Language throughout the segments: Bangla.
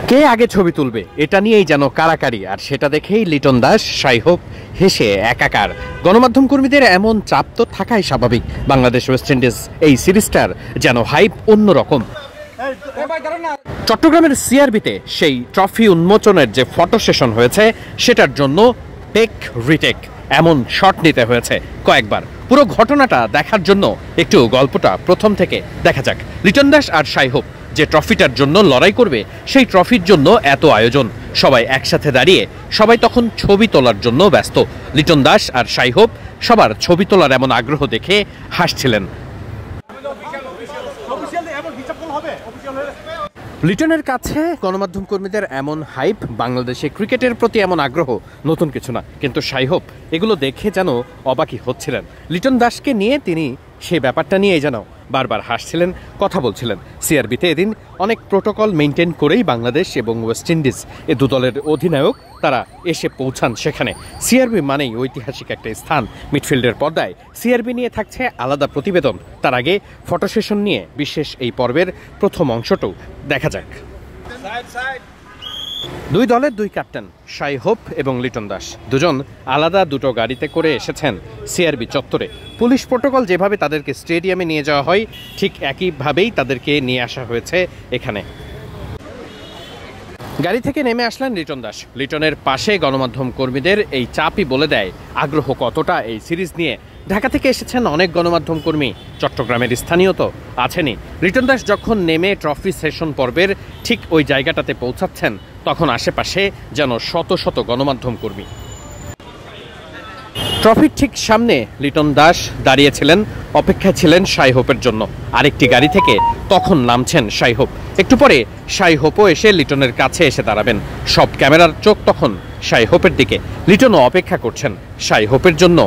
কে আগে ছবি তুলবে এটা নিয়েই যেন কারাকারি, আর সেটা দেখেই লিটন দাস সাইহোপ হেসে একাকার। গণমাধ্যম কর্মীদের এমন চাপ তো থাকাই স্বাভাবিক। বাংলাদেশ ওয়েস্ট ইন্ডিজ এই সিরিজটার যেন হাইপ অন্যরকম। চট্টগ্রামের সিআরবিতে সেই ট্রফি উন্মোচনের যে ফটো সেশন হয়েছে সেটার জন্য টেক রিটেক এমন শট নিতে হয়েছে কয়েকবার। পুরো ঘটনাটা দেখার জন্য একটু গল্পটা প্রথম থেকে দেখা যাক। লিটন দাস আর সাইহোপ যে ট্রফিটার জন্য লড়াই করবে, সেই ট্রফির জন্য এত আয়োজন, সবাই একসাথে দাঁড়িয়ে সবাই তখন ছবি তোলার জন্য ব্যস্ত। লিটন দাস আর সাইহোপ সবার ছবি তোলার এমন আগ্রহ দেখে হাসছিলেন। লিটনের কাছে গণমাধ্যম কর্মীদের এমন হাইপ, বাংলাদেশে ক্রিকেটের প্রতি এমন আগ্রহ নতুন কিছু না, কিন্তু সাইহোপ এগুলো দেখে যেন অবাকই হচ্ছিলেন। লিটন দাসকে নিয়ে তিনি সেই ব্যাপারটা নিয়ে যেন বারবার হাসছিলেন, কথা বলছিলেন। সিআরবিতে এদিন অনেক প্রোটোকল মেনটেন করেই বাংলাদেশ এবং ওয়েস্ট ইন্ডিজ এ দু দলের অধিনায়ক তারা এসে পৌঁছান সেখানে। সিআরবি মানেই ঐতিহাসিক একটা স্থান। মিডফিল্ডের পর্দায় সিআরবি নিয়ে থাকছে আলাদা প্রতিবেদন। তার আগে ফটো সেশন নিয়ে বিশেষ এই পর্বের প্রথম অংশটাও দেখা যাক। দুই দলের দুই ক্যাপ্টেন সাইহোপ এবং লিটন দাস দুজন আলাদা দুটো গাড়িতে করে এসেছেন সিআরবি চত্বরে। পুলিশ প্রোটোকল যেভাবে তাদেরকে স্টেডিয়ামে নিয়ে যাওয়া হয় ঠিক একইভাবেই তাদেরকে নিয়ে আসা হয়েছে এখানে। গাড়ি থেকে নেমে আসলেন লিটন দাস। লিটনের পাশে গণমাধ্যম কর্মীদের এই চাপই বলে দেয় আগ্রহ কতটা এই সিরিজ নিয়ে। ঢাকা থেকে এসেছেন অনেক গণমাধ্যম কর্মী, চট্টগ্রামের স্থানীয় তো আছেনই। লিটন দাস যখন নেমে ট্রফি সেশন পর্বের ঠিক ওই জায়গাটাতে পৌঁছাচ্ছেন, তখন আশেপাশে যেন শত শত গণমাধ্যম কর্মী। ট্রফির ঠিক সামনে লিটন দাস দাঁড়িয়েছিলেন, অপেক্ষায় ছিলেন সাইহোপের জন্য। আরেকটি গাড়ি থেকে তখন নামছেন সাইহোপ। একটু পরে সাইহোপও এসে লিটনের কাছে এসে দাঁড়াবেন। সব ক্যামেরার চোখ তখন সাইহোপের দিকে। লিটনও অপেক্ষা করছেন সাইহোপের জন্য।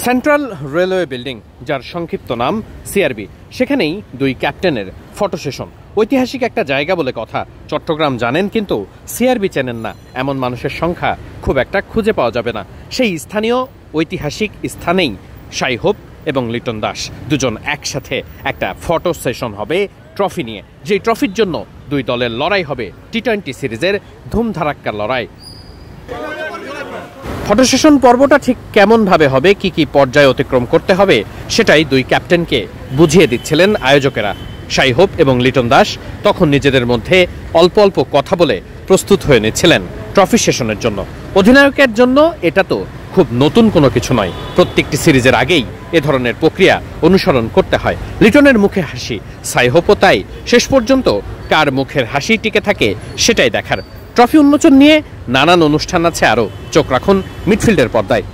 সেন্ট্রাল রেলওয়ে বিল্ডিং, যার সংক্ষিপ্ত নাম সিআরবি, সেখানেই দুই ক্যাপ্টেনের ফটো সেশন। ঐতিহাসিক একটা জায়গা বলে কথা। চট্টগ্রাম জানেন কিন্তু সিআরবি চেনেন না এমন মানুষের সংখ্যা খুব একটা খুঁজে পাওয়া যাবে না। সেই স্থানীয় ঐতিহাসিক স্থানেই সাইহোপ এবং লিটন দাস দুজন একসাথে একটা ফটো সেশন হবে ট্রফি নিয়ে। যেই ট্রফির জন্য দুই দলের লড়াই হবে টি-20 সিরিজের ধুমধারাক্কার লড়াই। ফটো সেশন পর্বটা ঠিক কেমনভাবে হবে, কি কি পর্যায়ে অতিক্রম করতে হবে, সেটাই দুই ক্যাপ্টেনকে বুঝিয়ে দিচ্ছিলেন আয়োজকেরা। সাইহোপ এবং লিটন দাস তখন নিজেদের মধ্যে অল্প অল্প কথা বলে প্রস্তুত হয়ে নিচ্ছিলেন ট্রফি সেশনের জন্য। অধিনায়কের জন্য এটা তো খুব নতুন কোনো কিছু নয়। প্রত্যেকটি সিরিজের আগেই এ ধরনের প্রক্রিয়া অনুসরণ করতে হয়। লিটনের মুখে হাসি, সাইহোপও তাই। শেষ পর্যন্ত কার মুখের হাসি টিকে থাকে সেটাই দেখার। ট্রফি উন্মোচন নিয়ে নানান অনুষ্ঠান আছে আরও। চোখ রাখুন মিডফিল্ডের পর্দায়।